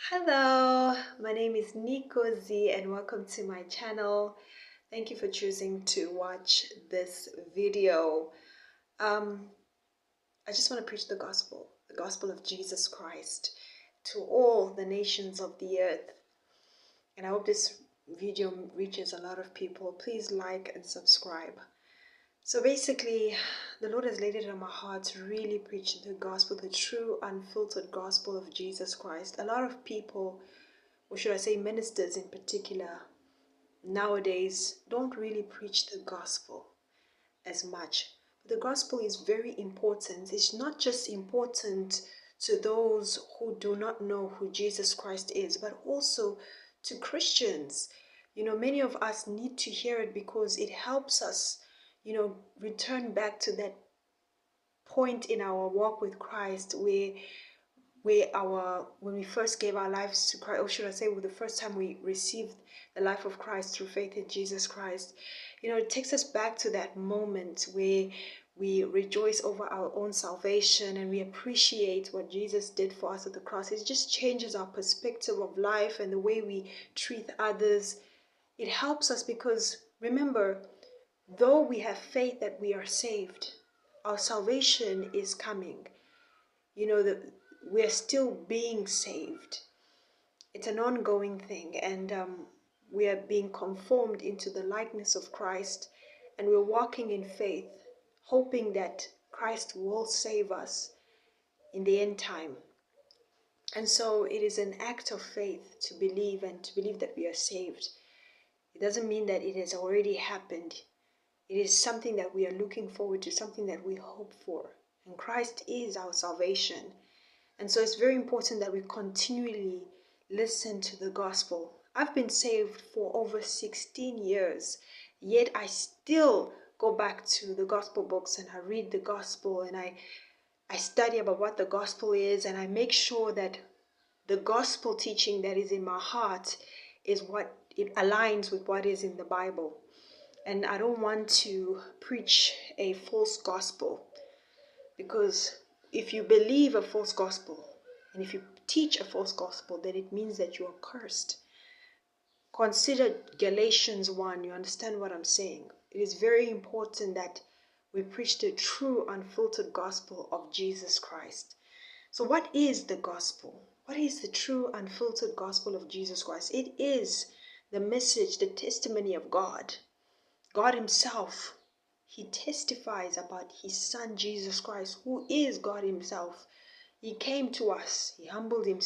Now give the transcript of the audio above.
Hello, my name is Nico Z and welcome to my channel. Thank you for choosing to watch this video. I just want to preach the gospel of Jesus Christ to all the nations of the earth. And I hope this video reaches a lot of people. Please like and subscribe. So basically, the Lord has laid it on my heart to really preach the gospel, the true unfiltered gospel of Jesus Christ. A lot of people, or should I say ministers in particular, nowadays don't really preach the gospel as much. The gospel is very important. It's not just important to those who do not know who Jesus Christ is, but also to Christians. Many of us need to hear it because it helps us, return back to that point in our walk with Christ when we first gave our lives to Christ, or should I say, the first time we received the life of Christ through faith in Jesus Christ. It takes us back to that moment where we rejoice over our own salvation and we appreciate what Jesus did for us at the cross. It just changes our perspective of life and the way we treat others. It helps us because, remember, though we have faith that we are saved, our salvation is coming. We're still being saved. It's an ongoing thing, and we are being conformed into the likeness of Christ, and we're walking in faith, hoping that Christ will save us in the end time. And so it is an act of faith to believe, and to believe that we are saved. It doesn't mean that it has already happened. It is something that we are looking forward to, something that we hope for. And Christ is our salvation. And so it's very important that we continually listen to the gospel. I've been saved for over 16 years, yet I still go back to the gospel books and I read the gospel and I study about what the gospel is, and I make sure that the gospel teaching that is in my heart is what it aligns with what is in the Bible. And I don't want to preach a false gospel, because if you believe a false gospel and if you teach a false gospel, then it means that you are cursed. Consider Galatians 1. You understand what I'm saying? It is very important that we preach the true unfiltered gospel of Jesus Christ. So what is the gospel? What is the true unfiltered gospel of Jesus Christ? It is the message, the testimony of God. God himself, he testifies about his son Jesus Christ, who is God himself. He came to us, he humbled himself